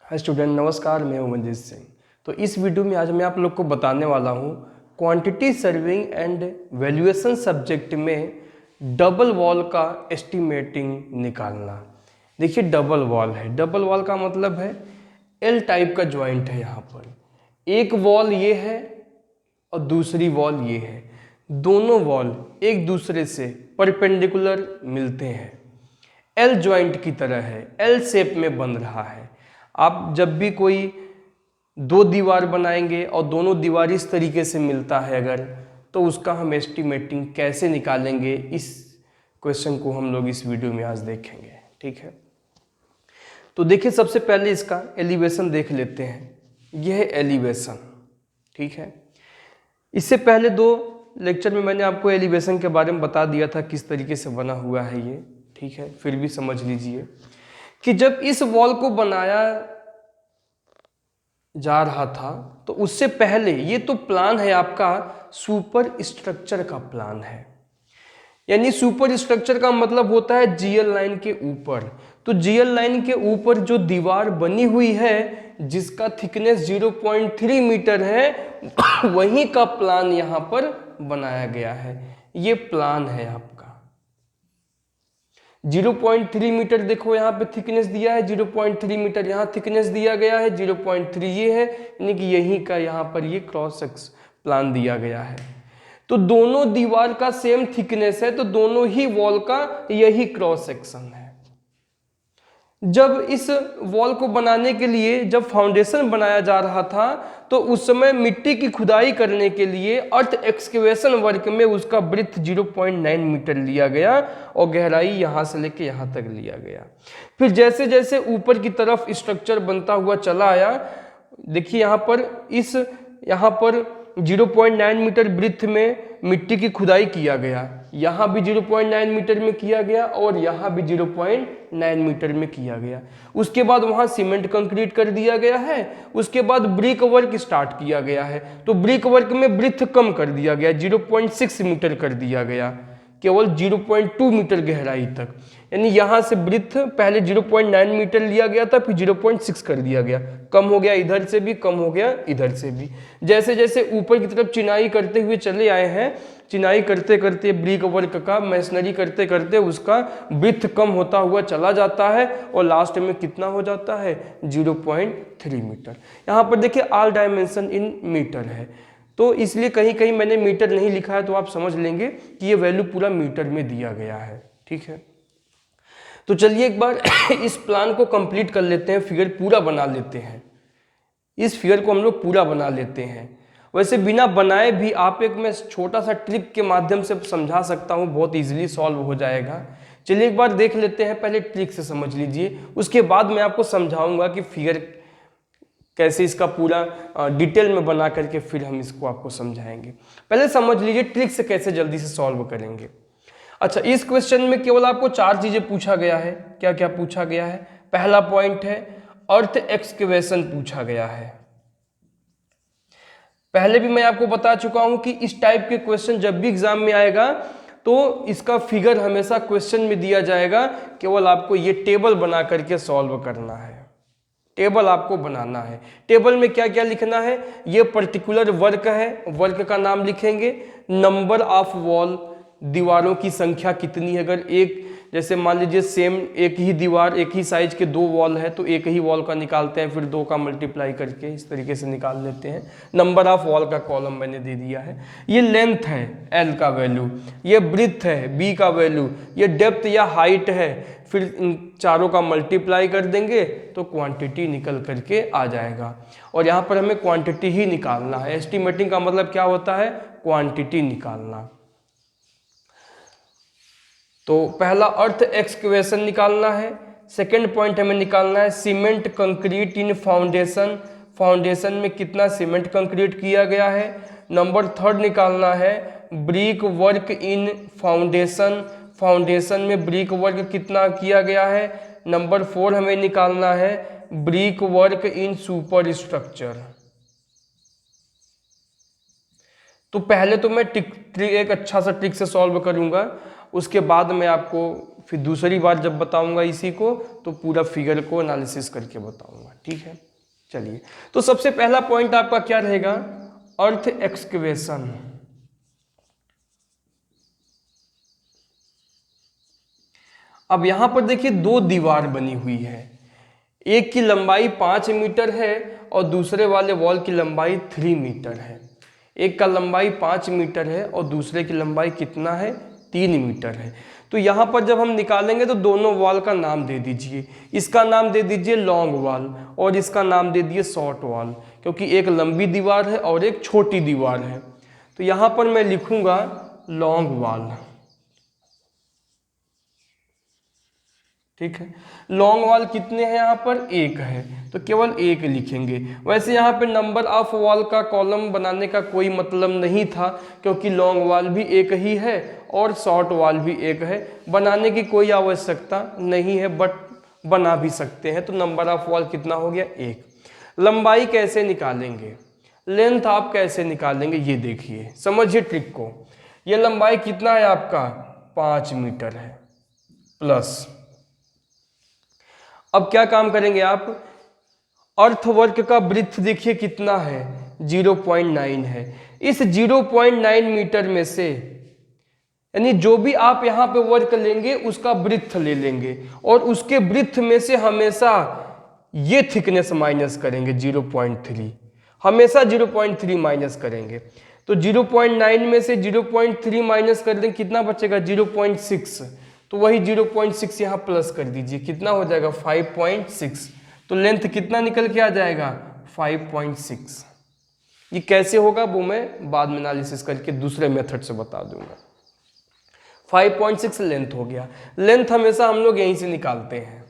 Hi student, नमस्कार। मैं हूं मंजीत सिंह। तो इस वीडियो में आज मैं आप लोग को बताने वाला हूं quantity serving and valuation subject में डबल वॉल का एस्टिमेटिंग निकालना। देखिए, डबल वॉल है। डबल वॉल का मतलब है एल टाइप का जॉइंट है। यहाँ पर एक वॉल ये है और दूसरी वॉल ये है। दोनों वॉल एक दूसरे से परपेंडिकुलर मिलते हैं, एल जॉइंट की तरह है, एल शेप में बन रहा है। आप जब भी कोई दो दीवार बनाएंगे और दोनों दीवार इस तरीके से मिलता है अगर, तो उसका हम एस्टिमेटिंग कैसे निकालेंगे, इस क्वेश्चन को हम लोग इस वीडियो में आज देखेंगे। ठीक है, तो देखिए, सबसे पहले इसका एलिवेशन देख लेते हैं। यह है एलिवेशन। ठीक है, इससे पहले दो लेक्चर में मैंने आपको एलिवेशन के बारे में बता दिया था किस तरीके से बना हुआ है ये। ठीक है, फिर भी समझ लीजिए कि जब इस वॉल को बनाया जा रहा था तो उससे पहले ये तो प्लान है आपका सुपर स्ट्रक्चर का प्लान है। यानी सुपर स्ट्रक्चर का मतलब होता है जीएल लाइन के ऊपर। तो जीएल लाइन के ऊपर जो दीवार बनी हुई है जिसका थिकनेस 0.3 मीटर है वहीं का प्लान यहाँ पर बनाया गया है। ये प्लान है आपका। 0.3 मीटर देखो यहाँ पे थिकनेस दिया है, 0.3 मीटर यहाँ थिकनेस दिया गया है, 0.3 ये है, यानी कि यहीं का यहाँ पर ये क्रॉस सेक्शन प्लान दिया गया है। तो दोनों दीवार का सेम थिकनेस है, तो दोनों ही वॉल का यही क्रॉस सेक्शन है। जब इस वॉल को बनाने के लिए जब फाउंडेशन बनाया जा रहा था तो उस समय मिट्टी की खुदाई करने के लिए अर्थ एक्सकेवेशन वर्क में उसका ब्रीथ 0.9 मीटर लिया गया और गहराई यहाँ से लेके यहाँ तक लिया गया। फिर जैसे जैसे ऊपर की तरफ स्ट्रक्चर बनता हुआ चला आया, देखिए यहाँ पर 0.9 मीटर ब्रीथ में मिट्टी की खुदाई किया गया, यहाँ भी 0.9 मीटर में किया गया और यहाँ भी 0.9 मीटर में किया गया। उसके बाद वहाँ सीमेंट कंक्रीट कर दिया गया है। उसके बाद ब्रिक वर्क स्टार्ट किया गया है, तो ब्रिक वर्क में ब्रीथ कम कर दिया गया, 0.6 मीटर कर दिया गया, केवल 0.2 मीटर गहराई तक। यानी यहाँ से ब्रीथ पहले 0.9 मीटर लिया गया था, फिर 0.6 कर दिया गया। कम हो गया इधर से भी, कम हो गया इधर से भी। जैसे जैसे ऊपर की तरफ चिनाई करते हुए चले आए हैं, चिनाई करते करते ब्रिक वर्क का मैसनरी करते करते उसका ब्रीथ कम होता हुआ चला जाता है और लास्ट में कितना हो जाता है, 0.3 मीटर। यहाँ पर देखिए ऑल डायमेंशन इन मीटर है, तो इसलिए कहीं कहीं मैंने मीटर नहीं लिखा है, तो आप समझ लेंगे कि ये वैल्यू पूरा मीटर में दिया गया है। ठीक है, तो चलिए एक बार इस प्लान को कंप्लीट कर लेते हैं, फिगर पूरा बना लेते हैं। इस फिगर को हम लोग पूरा बना लेते हैं। वैसे बिना बनाए भी आप एक मैं छोटा सा ट्रिक के माध्यम से समझा सकता हूँ, बहुत इजीली सॉल्व हो जाएगा। चलिए एक बार देख लेते हैं, पहले ट्रिक से समझ लीजिए, उसके बाद मैं आपको समझाऊंगा कि फिगर कैसे इसका पूरा डिटेल में बना करके फिर हम इसको आपको समझाएंगे। पहले समझ लीजिए ट्रिक से कैसे जल्दी से सॉल्व करेंगे। अच्छा, इस क्वेश्चन में केवल आपको चार चीजें पूछा गया है। क्या क्या पूछा गया है? पहला पॉइंट है अर्थ एक्सकेवेशन पूछा गया है। पहले भी मैं आपको बता चुका हूं कि इस टाइप के क्वेश्चन जब भी एग्जाम में आएगा तो इसका फिगर हमेशा क्वेश्चन में दिया जाएगा, केवल आपको ये टेबल बना करके सॉल्व करना है। टेबल आपको बनाना है। टेबल में क्या क्या लिखना है? ये पर्टिकुलर वर्क है, वर्क का नाम लिखेंगे, नंबर ऑफ वॉल, दीवारों की संख्या कितनी है। अगर एक, जैसे मान लीजिए सेम एक ही दीवार, एक ही साइज के दो वॉल है तो एक ही वॉल का निकालते हैं, फिर दो का मल्टीप्लाई करके इस तरीके से निकाल लेते हैं। नंबर ऑफ वॉल का कॉलम मैंने दे दिया है। ये लेंथ है एल का वैल्यू, ये ब्रीथ है बी का वैल्यू, ये डेप्थ या हाइट है, फिर इन चारों का मल्टीप्लाई कर देंगे तो क्वांटिटी निकल करके आ जाएगा। और यहाँ पर हमें क्वांटिटी ही निकालना है। एस्टिमेटिंग का मतलब क्या होता है? क्वांटिटी निकालना। तो पहला अर्थ एक्सकेवेशन निकालना है। सेकंड पॉइंट हमें निकालना है सीमेंट कंक्रीट इन फाउंडेशन, फाउंडेशन में कितना सीमेंट कंक्रीट किया गया है। नंबर थर्ड निकालना है brick work in foundation, foundation में ब्रिक वर्क कितना किया गया है। नंबर फोर हमें निकालना है brick work in super structure. तो पहले तो मैं एक अच्छा सा ट्रिक से सॉल्व करूंगा, उसके बाद मैं आपको फिर दूसरी बार जब बताऊंगा इसी को तो पूरा फिगर को एनालिसिस करके बताऊंगा, ठीक है। चलिए, तो सबसे पहला पॉइंट आपका क्या रहेगा, अर्थ एक्सकवेशन। अब यहां पर देखिए दो दीवार बनी हुई है, एक की लंबाई 5 मीटर है और दूसरे वाले वॉल की लंबाई 3 मीटर है। एक का लंबाई 5 मीटर है और दूसरे की लंबाई कितना है, 3 मीटर है। तो यहाँ पर जब हम निकालेंगे तो दोनों वॉल का नाम दे दीजिए, इसका नाम दे दीजिए लॉन्ग वॉल और इसका नाम दे दिए शॉर्ट वॉल, क्योंकि एक लंबी दीवार है और एक छोटी दीवार है। तो यहाँ पर मैं लिखूंगा लॉन्ग वॉल, ठीक है। लॉन्ग वॉल कितने हैं यहाँ पर, एक है, तो केवल एक लिखेंगे। वैसे यहाँ पे नंबर ऑफ वॉल का कॉलम बनाने का कोई मतलब नहीं था, क्योंकि लॉन्ग वॉल भी एक ही है और शॉर्ट वॉल भी एक है, बनाने की कोई आवश्यकता नहीं है, बट बना भी सकते हैं। तो नंबर ऑफ वॉल कितना हो गया, एक। लंबाई कैसे निकालेंगे, लेंथ आप कैसे निकालेंगे, ये देखिए, समझिए ट्रिक को। ये लंबाई कितना है आपका, 5 मीटर है प्लस, अब क्या काम करेंगे आप, अर्थवर्क का ब्रिथ देखिए कितना है, 0.9 है। इस 0.9 मीटर में से, यानी जो भी आप यहाँ पे वर्क लेंगे उसका ब्रिथ ले लेंगे और उसके ब्रिथ में से हमेशा ये थिकनेस माइनस करेंगे, 0.3, हमेशा 0.3 माइनस करेंगे। तो 0.9 में से 0.3 माइनस कर दें, कितना बचेगा, 0.6। तो वही 0.6 यहाँ प्लस कर दीजिए, कितना हो जाएगा, 5.6। तो लेंथ कितना निकल के आ जाएगा, 5.6। ये कैसे होगा वो मैं बाद में एनालिसिस करके दूसरे मेथड से बता दूंगा। 5.6 लेंथ हो गया। लेंथ हमेशा हम लोग यहीं से निकालते हैं,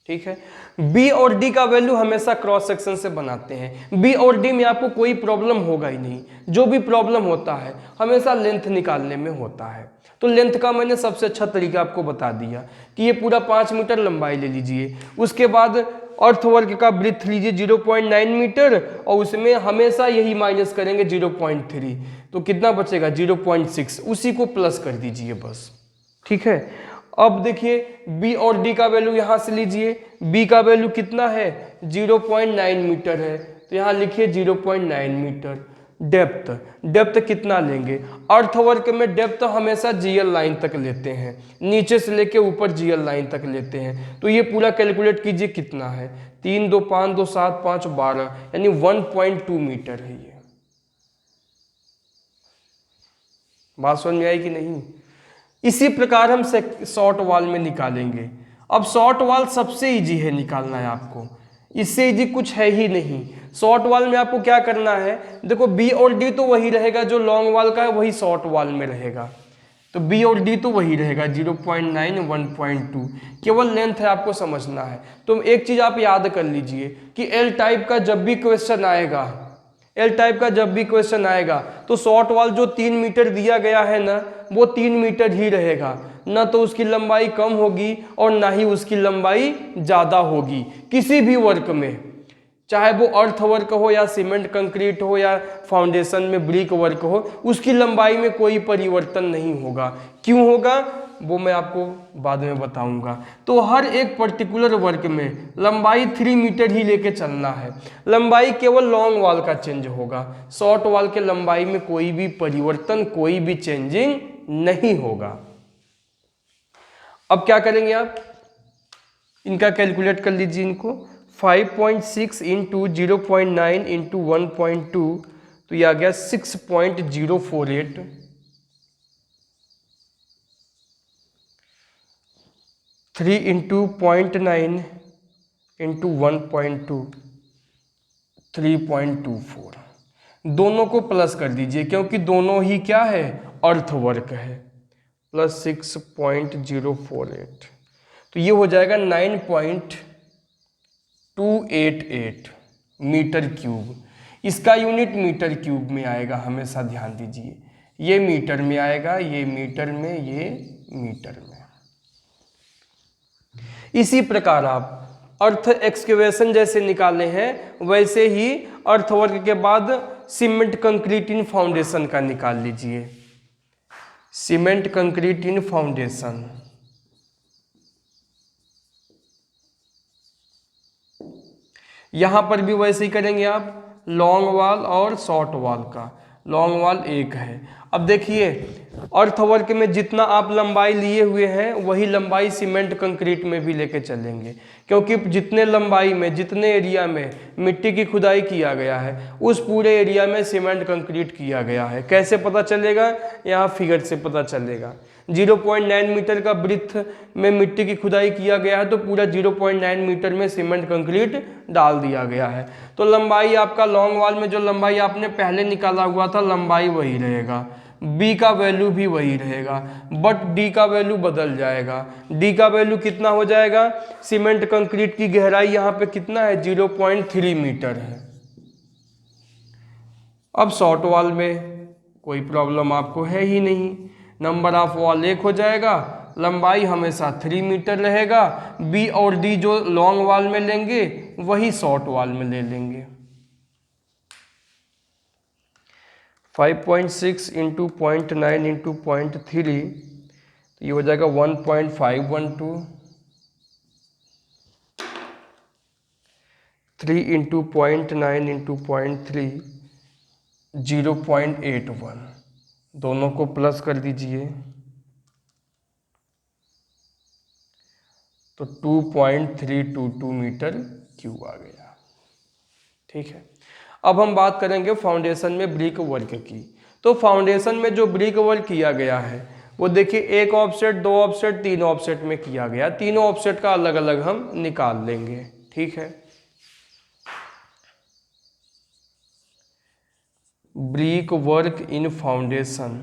ठीक है। बी और डी का वैल्यू हमेशा क्रॉस सेक्शन से बनाते हैं। बी और डी में आपको कोई प्रॉब्लम होगा ही नहीं, जो भी प्रॉब्लम होता है हमेशा लेंथ निकालने में होता है। तो लेंथ का मैंने सबसे अच्छा तरीका आपको बता दिया कि ये पूरा 5 मीटर लंबाई ले लीजिए, उसके बाद अर्थवर्क का ब्रिथ लीजिए 0.9 मीटर और उसमें हमेशा यही माइनस करेंगे 0.3, तो कितना बचेगा, 0.6, उसी को प्लस कर दीजिए बस, ठीक है। अब देखिए बी और डी का वैल्यू यहाँ से लीजिए, बी का वैल्यू कितना है, 0.9 मीटर है, तो यहाँ लिखिए 0.9 मीटर। डेप्थ कितना लेंगे, अर्थवर्क में डेप्थ हमेशा जीएल लाइन तक लेते हैं, नीचे से लेके ऊपर जीएल लाइन तक लेते हैं। तो ये पूरा कैलकुलेट कीजिए कितना है, 3 2 5 2 7 5 12, यानी 1.2 मीटर है। ये बात समझ में आई कि नहीं। इसी प्रकार हम शॉर्ट वॉल में निकालेंगे। अब शॉर्ट वॉल सबसे इजी है निकालना है आपको, इससे इजी कुछ है ही नहीं। शॉर्ट वॉल में आपको क्या करना है, देखो बी और डी तो वही रहेगा जो लॉन्ग वॉल का है, वही शॉर्ट वॉल में रहेगा। तो बी और डी तो वही रहेगा, 0.9 1.2, केवल लेंथ है आपको समझना है। तो एक चीज आप याद कर लीजिए कि एल टाइप का जब भी क्वेश्चन आएगा, एल टाइप का जब भी क्वेश्चन आएगा तो शॉर्ट वॉल जो 3 मीटर दिया गया है ना, वो 3 मीटर ही रहेगा, ना तो उसकी लंबाई कम होगी और ना ही उसकी लंबाई ज़्यादा होगी किसी भी वर्क में, चाहे वो अर्थ वर्क हो या सीमेंट कंक्रीट हो या फाउंडेशन में ब्रिक वर्क हो, उसकी लंबाई में कोई परिवर्तन नहीं होगा। क्यों होगा वो मैं आपको बाद में बताऊंगा। तो हर एक पर्टिकुलर वर्क में लंबाई 3 मीटर ही लेके चलना है। लंबाई केवल लॉन्ग वॉल का चेंज होगा, शॉर्ट वॉल के लंबाई में कोई भी परिवर्तन, कोई भी चेंजिंग नहीं होगा। अब क्या करेंगे आप, इनका कैलकुलेट कर लीजिए इनको, 5.6 इंटू 0.9 इंटू 1.2, तो यह आ गया 6.048, 3 इंटू 0.9 इंटू 1.2, 3.24। दोनों को प्लस कर दीजिए क्योंकि दोनों ही क्या है, अर्थ वर्क है, प्लस 6.048, तो ये हो जाएगा 9.288 मीटर क्यूब। इसका यूनिट मीटर क्यूब में आएगा, हमेशा ध्यान दीजिए, ये मीटर में आएगा, ये मीटर में, ये मीटर में। इसी प्रकार आप अर्थ एक्सकेवेशन जैसे निकाले हैं वैसे ही अर्थवर्क के बाद सीमेंट कंक्रीट इन फाउंडेशन का निकाल लीजिए। सीमेंट कंक्रीट इन फाउंडेशन, यहाँ पर भी वैसे ही करेंगे आप, लॉन्ग वाल और शॉर्ट वाल का। लॉन्ग वाल 1 है। अब देखिए अर्थवर्क में जितना आप लंबाई लिए हुए हैं वही लंबाई सीमेंट कंक्रीट में भी लेके चलेंगे, क्योंकि जितने लंबाई में जितने एरिया में मिट्टी की खुदाई किया गया है उस पूरे एरिया में सीमेंट कंक्रीट किया गया है। कैसे पता चलेगा? यहाँ फिगर से पता चलेगा। 0.9 मीटर का ब्रिथ में मिट्टी की खुदाई किया गया है तो पूरा 0.9 मीटर में सीमेंट कंक्रीट डाल दिया गया है। तो लंबाई आपका लॉन्ग वाल में जो लंबाई आपने पहले निकाला हुआ था लंबाई वही रहेगा, बी का वैल्यू भी वही रहेगा, बट डी का वैल्यू बदल जाएगा। डी का वैल्यू कितना हो जाएगा? सीमेंट कंक्रीट की गहराई यहाँ पे कितना है? 0.3 मीटर है। अब शॉर्ट वाल में कोई प्रॉब्लम आपको है ही नहीं, नंबर ऑफ वॉल 1 हो जाएगा, लंबाई हमेशा 3 मीटर रहेगा। बी और डी जो लॉन्ग वाल में लेंगे वही शॉर्ट वाल में ले लेंगे। 5.6 इंटू 0.9 इंटू 0.3 तो ये हो जाएगा 1.512। 3 इंटू 0.9 इंटू 0.3 0.81, दोनों को प्लस कर दीजिए तो 2.322 मीटर क्यूब आ गया। ठीक है, अब हम बात करेंगे फाउंडेशन में ब्रिक वर्क की। तो फाउंडेशन में जो ब्रिक वर्क किया गया है वो देखिए 1 ऑफसेट, 2 ऑफसेट, 3 ऑफसेट में किया गया। तीनों ऑफसेट का अलग अलग हम निकाल लेंगे। ठीक है, ब्रिक वर्क इन फाउंडेशन,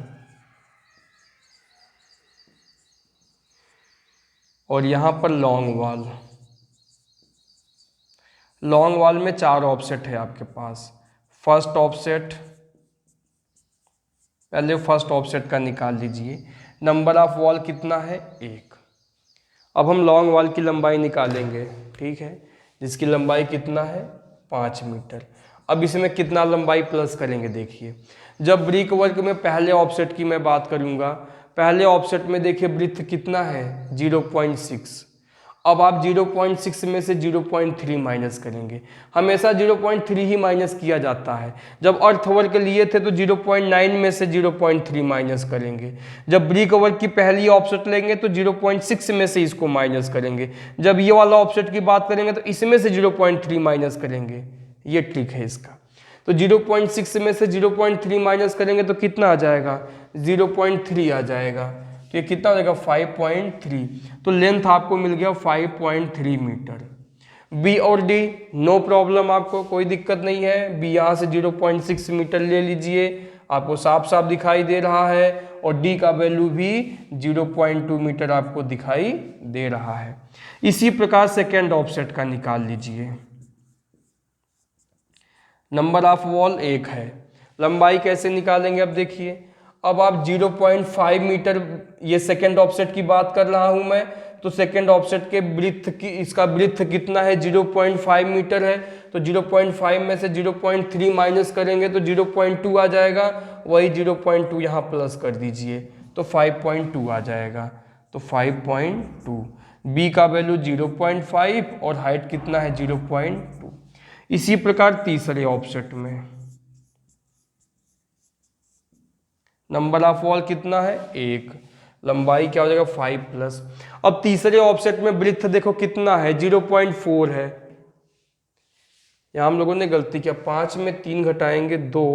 और यहाँ पर लॉन्ग वाल। लॉन्ग वाल में 4 ऑफसेट है आपके पास। फर्स्ट ऑफसेट, पहले फर्स्ट ऑफसेट का निकाल लीजिए। नंबर ऑफ वॉल कितना है? 1। अब हम लॉन्ग वाल की लंबाई निकालेंगे। ठीक है, जिसकी लंबाई कितना है? 5 मीटर। अब इसमें कितना लंबाई प्लस करेंगे? देखिए, जब ब्रिक वर्क में पहले ऑफसेट की मैं बात करूंगा, पहले ऑफसेट में देखिए ब्रिथ कितना है? 0.6। अब आप 0.6 में से 0.3 माइनस करेंगे। हमेशा 0.3 ही माइनस किया जाता है। जब अर्थवर्क लिए थे तो 0.9 में से 0.3 माइनस करेंगे। जब ब्रिक वर्क की पहली ऑफसेट लेंगे तो 0.6 में से इसको माइनस करेंगे। जब ये वाला ऑफसेट की बात करेंगे तो इसमें से 0.3 माइनस करेंगे। ये ट्रिक है इसका। तो 0.6 में से 0.3 माइनस करेंगे तो कितना आ जाएगा? 0.3 आ जाएगा। तो ये कितना हो जाएगा? 5.3। तो लेंथ आपको मिल गया 5.3 मीटर। बी और डी नो प्रॉब्लम, आपको कोई दिक्कत नहीं है। बी यहाँ से 0.6 मीटर ले लीजिए, आपको साफ साफ दिखाई दे रहा है। और डी का वैल्यू भी 0.2 मीटर आपको दिखाई दे रहा है। इसी प्रकार सेकेंड ऑफसेट का निकाल लीजिए। नंबर ऑफ वॉल 1 है। लंबाई कैसे निकालेंगे? अब देखिए, अब आप 0.5 मीटर, ये सेकेंड ऑफसेट की बात कर रहा हूं मैं, तो सेकेंड ऑफसेट के ब्रिथ की, इसका ब्रिथ कितना है? 0.5 मीटर है। तो 0.5 में से 0.3 माइनस करेंगे तो 0.2 आ जाएगा। वही 0.2 यहाँ प्लस कर दीजिए तो 5.2 आ जाएगा। तो 5.2। बी का वैल्यू 0.5 और हाइट कितना है? 0.2। इसी प्रकार तीसरे ऑफसेट में नंबर ऑफ वॉल कितना है? 1। लंबाई क्या हो जाएगा? 5 प्लस। अब तीसरे ऑफसेट में ब्रिथ देखो कितना है? 0.4 है। यहां हम लोगों ने गलती किया, 5 में 3 घटाएंगे 2।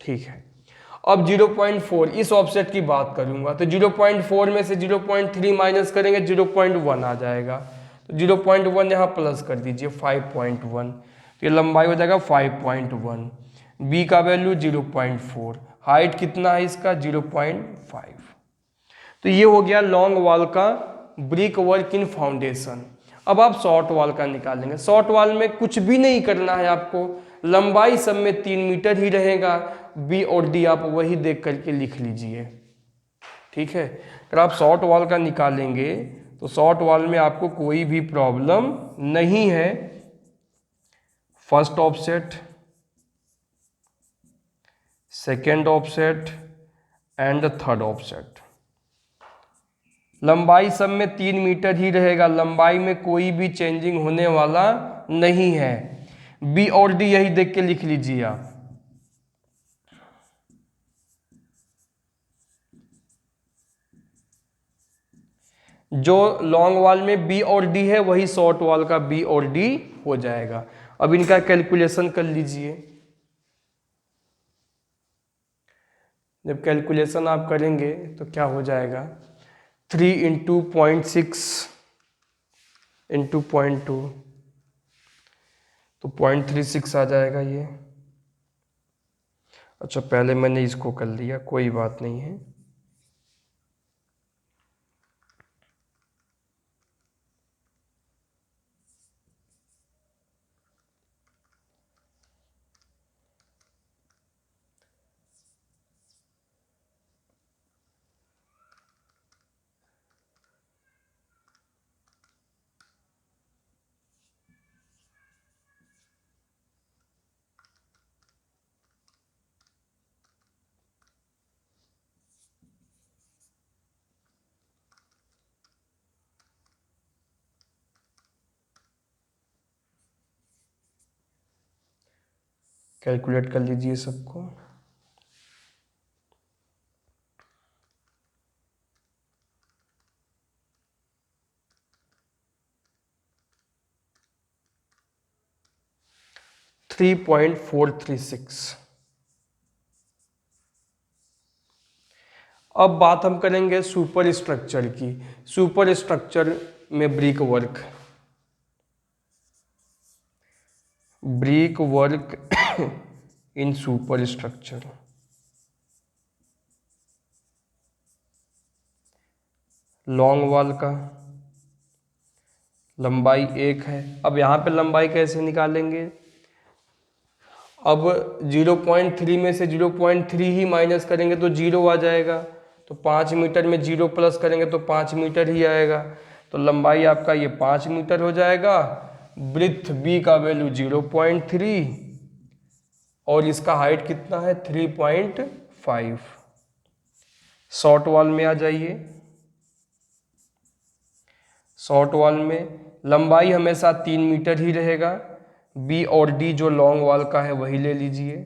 ठीक है, अब 0.4 इस ऑफसेट की बात करूंगा तो 0.4 में से 0.3 माइनस करेंगे 0.1 आ जाएगा। तो 0.1 यहाँ प्लस कर दीजिए 5.1। तो ये लंबाई हो जाएगा 5.1। बी का वैल्यू 0.4, हाइट कितना है इसका? 0.5। तो ये हो गया लॉन्ग वॉल का ब्रिक वर्क इन फाउंडेशन। अब आप शॉर्ट वॉल का निकालेंगे। शॉर्ट वॉल में कुछ भी नहीं करना है आपको, लंबाई सब में 3 मीटर ही रहेगा। बी और डी आप वही देख करके लिख लीजिए। ठीक है, अगर आप शॉर्ट वॉल का निकालेंगे तो शॉर्ट वॉल में आपको कोई भी प्रॉब्लम नहीं है। First offset, second offset and third offset, लंबाई सब में 3 मीटर ही रहेगा। लंबाई में कोई भी चेंजिंग होने वाला नहीं है। बी और डी यही देख के लिख लीजिए आप। जो लॉन्ग वॉल में बी और डी है वही शॉर्ट वॉल का बी और डी हो जाएगा। अब इनका कैलकुलेशन कर लीजिए। जब कैलकुलेशन आप करेंगे तो क्या हो जाएगा, 3 इंटू 0.6 इंटू 0.2 तो 0.36 आ जाएगा ये। अच्छा पहले मैंने इसको कर लिया, कोई बात नहीं है। कैलकुलेट कर लीजिए सबको। थ्री 3.436। अब बात हम करेंगे सुपर स्ट्रक्चर की। सुपर स्ट्रक्चर में brick work in super structure. Long wall का लंबाई 1 है। अब यहाँ पे लंबाई कैसे निकालेंगे, अब 0.3 में से 0.3 ही माइनस करेंगे तो 0 आ जाएगा। तो 5 मीटर में 0 प्लस करेंगे तो 5 मीटर ही आएगा। तो लंबाई आपका ये 5 मीटर हो जाएगा। ब्रिथ बी का वैल्यू 0.3 और इसका हाइट कितना है 3.5। शॉर्ट वॉल में आ जाइए। शॉर्ट वॉल में लंबाई हमेशा 3 मीटर ही रहेगा। बी और डी जो लॉन्ग वॉल का है वही ले लीजिए।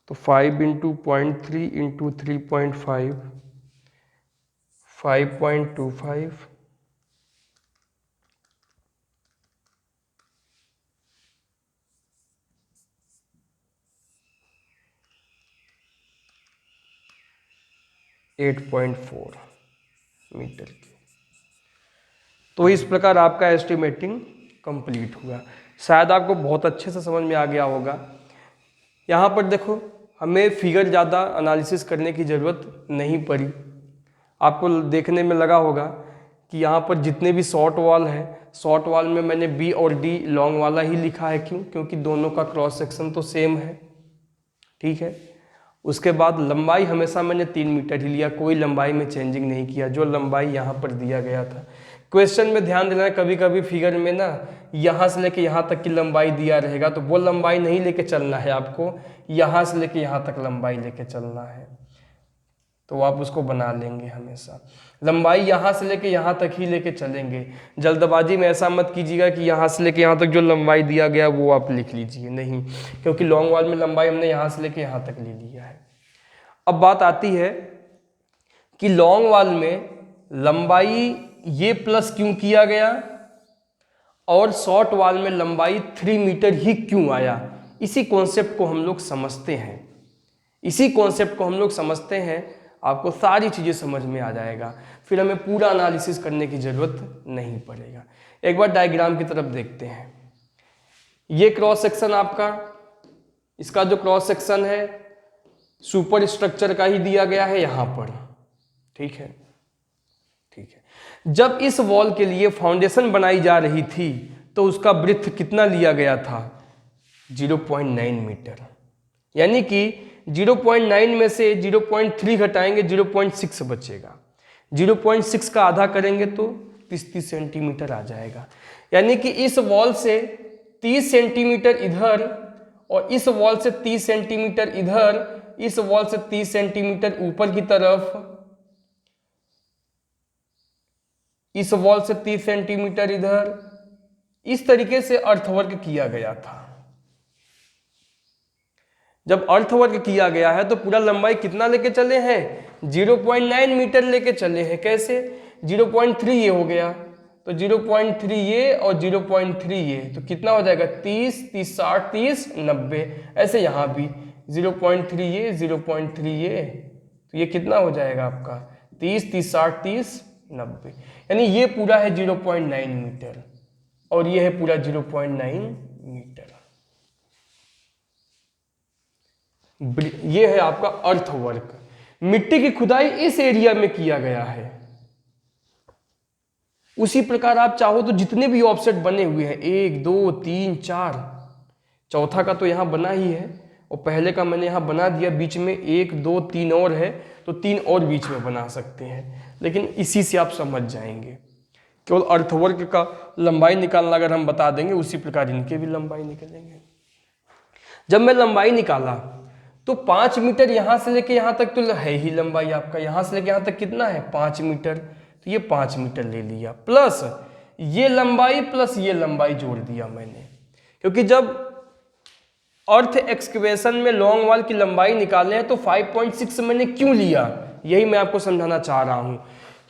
तो 5 इंटू 0.3 इंटू 3.5 5.25 8.4 मीटर की। तो इस प्रकार आपका एस्टिमेटिंग कंप्लीट हुआ। शायद आपको बहुत अच्छे से समझ में आ गया होगा। यहाँ पर देखो हमें फिगर ज़्यादा एनालिसिस करने की ज़रूरत नहीं पड़ी। आपको देखने में लगा होगा कि यहाँ पर जितने भी शॉर्ट वॉल है, शॉर्ट वॉल में मैंने बी और डी लॉन्ग वाला ही लिखा है। क्यों? क्योंकि दोनों का क्रॉस सेक्शन तो सेम है। ठीक है। उसके बाद लंबाई हमेशा मैंने 3 मीटर ही लिया, कोई लंबाई में चेंजिंग नहीं किया, जो लंबाई यहाँ पर दिया गया था। क्वेश्चन में ध्यान देना, कभी कभी फिगर में ना यहाँ से लेके यहाँ तक की लंबाई दिया रहेगा, तो वो लंबाई नहीं लेके चलना है आपको, यहाँ से लेके यहाँ तक लंबाई लेके चलना है। तो आप उसको बना लेंगे हमेशा। लंबाई यहाँ से लेके यहाँ तक ही लेके चलेंगे। जल्दबाजी में ऐसा मत कीजिएगा कि यहाँ से लेके यहाँ तक जो लंबाई दिया गया वो आप लिख लीजिए, नहीं, क्योंकि लॉन्ग वॉल में लंबाई हमने यहाँ से लेके यहाँ तक ले लिया है। अब बात आती है कि लॉन्ग वॉल में लंबाई ये प्लस क्यों किया गया और शॉर्ट वॉल में लंबाई 3 मीटर ही क्यों आया। इसी कॉन्सेप्ट को हम लोग समझते हैं। इसी कॉन्सेप्ट को हम लोग समझते हैं, आपको सारी चीज़ें समझ में आ जाएगा, फिर हमें पूरा एनालिसिस करने की ज़रूरत नहीं पड़ेगा। एक बार डायग्राम की तरफ देखते हैं। ये क्रॉस सेक्शन आपका, इसका जो क्रॉस सेक्शन है सुपर स्ट्रक्चर का ही दिया गया है यहाँ पर। ठीक है, ठीक है। जब इस वॉल के लिए फाउंडेशन बनाई जा रही थी तो उसका ब्रेथ कितना लिया गया था, 0.9 मीटर। यानी कि 0.9 में से 0.3 घटाएंगे 0.6 बचेगा। 0.6 का आधा करेंगे तो 30 सेंटीमीटर आ जाएगा। यानी कि इस वॉल से 30 सेंटीमीटर इधर और इस वॉल से 30 सेंटीमीटर इधर, इस वॉल से 30 सेंटीमीटर ऊपर की तरफ, इस वॉल से 30 सेंटीमीटर इधर, इस तरीके से अर्थवर्क किया गया था। जब अर्थवर्क किया गया है तो पूरा लंबाई कितना लेके चले हैं, 0.9 मीटर लेके चले हैं। कैसे, 0.3 ये हो गया, तो 0.3 ये और 0.3 ये, तो कितना हो जाएगा 30, 30, 60, 30, 90। ऐसे यहाँ भी 0.3 ये, 0.3 ये, तो ये कितना हो जाएगा आपका 30, 30, 60, 30, 90। यानी ये पूरा है 0.9 मीटर और ये है पूरा 0.9 मीटर। ये है आपका अर्थवर्क। मिट्टी की खुदाई इस एरिया में किया गया है। उसी प्रकार आप चाहो तो जितने भी ऑफसेट बने हुए हैं, 1, 2, 3, 4, चौथा का तो यहां बना ही है और पहले का मैंने यहां बना दिया, बीच में 1, 2, 3 और है, तो 3 और बीच में बना सकते हैं, लेकिन इसी से आप समझ जाएंगे। केवल अर्थवर्क का लंबाई निकालना अगर हम बता देंगे, उसी प्रकार इनके भी लंबाई निकलेंगे। जब मैं लंबाई निकाला तो 5 मीटर यहां से लेके यहां तक तो है ही लंबाई आपका, यहां से लेके यहां तक कितना है 5 मीटर, तो ये 5 मीटर ले लिया, प्लस ये लंबाई प्लस ये लंबाई जोड़ दिया मैंने। क्योंकि जब अर्थ एक्सकवेशन में लॉन्ग वॉल की लंबाई निकाले हैं तो 5.6 मैंने क्यों लिया, यही मैं आपको समझाना चाह रहा हूं।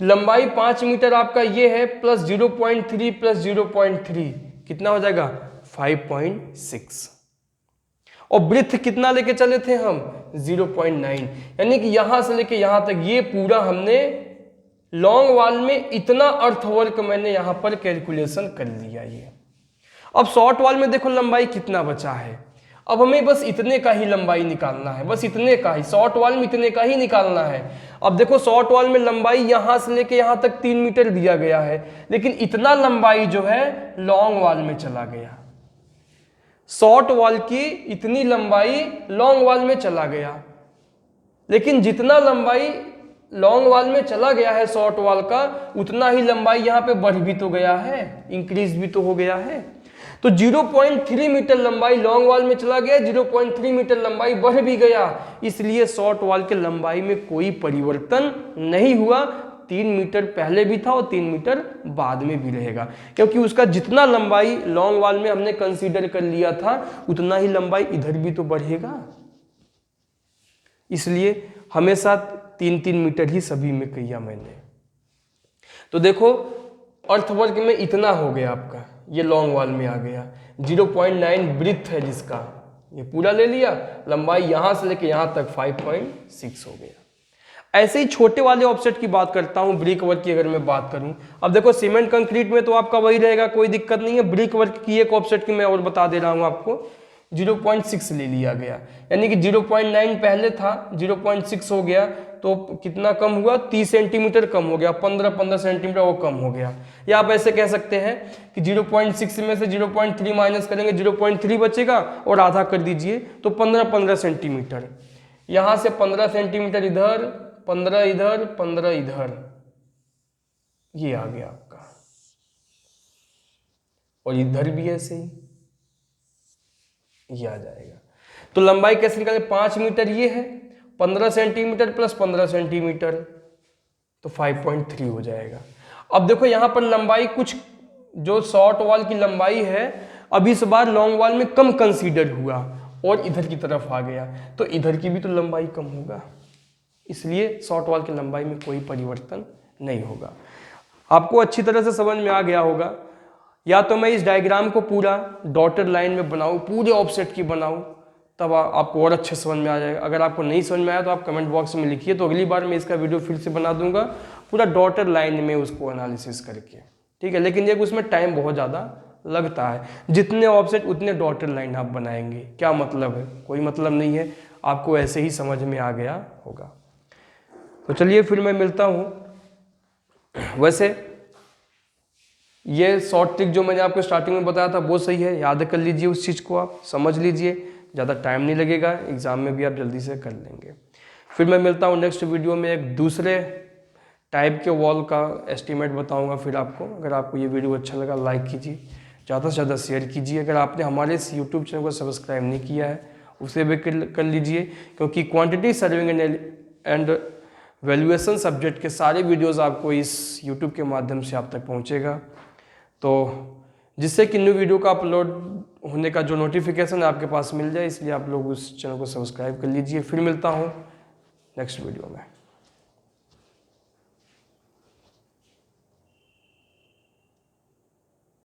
लंबाई 5 मीटर आपका ये है, प्लस 0.3 प्लस 0.3 कितना हो जाएगा 5.6, और ब्रेथ कितना लेके चले थे हम 0.9, यानी कि यहां से लेके यहां तक ये पूरा हमने लॉन्ग वॉल में इतना अर्थवर्क मैंने यहां पर कैलकुलेशन कर लिया। ये अब शॉर्ट वॉल में देखो लंबाई कितना बचा है, अब हमें बस इतने का ही लंबाई निकालना है, बस इतने का ही, शॉर्ट वॉल में इतने का ही निकालना है। अब देखो शॉर्ट वॉल में लंबाई यहां से लेके यहां तक 3 मीटर दिया गया है, लेकिन इतना लंबाई जो है लॉन्ग वॉल में चला गया, शॉर्ट वॉल की इतनी लंबाई लॉन्ग वॉल में चला गया, लेकिन जितना लंबाई लॉन्ग वॉल में चला गया है शॉर्ट वॉल का, उतना ही लंबाई यहाँ पे बढ़ भी तो गया है, इंक्रीज भी तो हो गया है। तो 0.3 मीटर लंबाई लॉन्ग वॉल में चला गया, 0.3 मीटर लंबाई बढ़ भी गया, इसलिए शॉर्ट वॉल के लंबाई में कोई परिवर्तन नहीं हुआ। 3 मीटर पहले भी था और 3 मीटर बाद में भी रहेगा, क्योंकि उसका जितना लंबाई लॉन्ग वॉल में हमने कंसीडर कर लिया था, उतना ही लंबाई इधर भी तो बढ़ेगा। इसलिए हमेशा 3-3 मीटर ही सभी में किया मैंने। तो देखो अर्थवर्क में इतना हो गया आपका, ये लॉन्ग वॉल में आ गया, 0.9 ब्रीथ है जिसका, ये पूरा ले लिया, लंबाई यहां से लेके यहां तक 5.6 हो गया। ऐसे ही छोटे वाले ऑफसेट की बात करता हूं, ब्रिक वर्क की अगर मैं बात करूं। अब देखो सीमेंट कंक्रीट में तो आपका वही रहेगा, कोई दिक्कत नहीं है। ब्रिक वर्क की एक ऑफसेट की मैं और बता दे रहा हूं आपको, 0.6 ले लिया गया, यानी कि 0.9 पहले था, 0.6 हो गया, तो कितना कम हुआ 30 सेंटीमीटर कम हो गया, 15 सेंटीमीटर वो कम हो गया। या आप ऐसे कह सकते हैं कि 0.6 में से 0.3 माइनस करेंगे, 0.3 बचेगा और आधा कर दीजिए, तो 15 सेंटीमीटर, यहां से 15 सेंटीमीटर इधर, 15 इधर, 15 इधर, ये आ गया आपका, और इधर भी ऐसे ही ये आ जाएगा। तो लंबाई कैसे निकाले, 5 मीटर ये है, 15 सेंटीमीटर प्लस 15 सेंटीमीटर, तो 5.3 हो जाएगा। अब देखो यहां पर लंबाई कुछ जो शॉर्ट वॉल की लंबाई है, अब इस बार लॉन्ग वॉल में कम कंसीडर हुआ और इधर की तरफ आ गया, तो इधर की भी तो लंबाई कम होगा, इसलिए शॉर्ट वॉल की लंबाई में कोई परिवर्तन नहीं होगा। आपको अच्छी तरह से समझ में आ गया होगा। या तो मैं इस डायग्राम को पूरा डॉटेड लाइन में बनाऊं, पूरे ऑफसेट की बनाऊं, तब आपको और अच्छे समझ में आ जाएगा। अगर आपको नहीं समझ में आया तो आप कमेंट बॉक्स में लिखिए, तो अगली बार मैं इसका वीडियो फिर से बना दूंगा पूरा डॉटेड लाइन में उसको एनालिसिस करके, ठीक है। लेकिन एक उसमें टाइम बहुत ज़्यादा लगता है, जितने ऑफसेट उतने डॉटेड लाइन आप बनाएंगे। क्या मतलब है, कोई मतलब नहीं है, आपको ऐसे ही समझ में आ गया होगा। तो चलिए फिर मैं मिलता हूँ। वैसे ये शॉर्ट ट्रिक जो मैंने आपको स्टार्टिंग में बताया था वो सही है, याद कर लीजिए, उस चीज़ को आप समझ लीजिए, ज़्यादा टाइम नहीं लगेगा, एग्ज़ाम में भी आप जल्दी से कर लेंगे। फिर मैं मिलता हूँ नेक्स्ट वीडियो में, एक दूसरे टाइप के वॉल का एस्टीमेट बताऊँगा फिर आपको। अगर आपको ये वीडियो अच्छा लगा लाइक कीजिए, ज़्यादा से ज़्यादा शेयर कीजिए। अगर आपने हमारे इस यूट्यूब चैनल को सब्सक्राइब नहीं किया है उसे भी कर लीजिए, क्योंकि quantity serving and valuation subject के सारे वीडियोज़ आपको इस यूट्यूब के माध्यम से आप तक पहुँचेगा। तो जिससे कि न्यू वीडियो का अपलोड होने का जो नोटिफिकेशन आपके पास मिल जाए, इसलिए आप लोग उस चैनल को सब्सक्राइब कर लीजिए। फिर मिलता हूँ नेक्स्ट वीडियो में।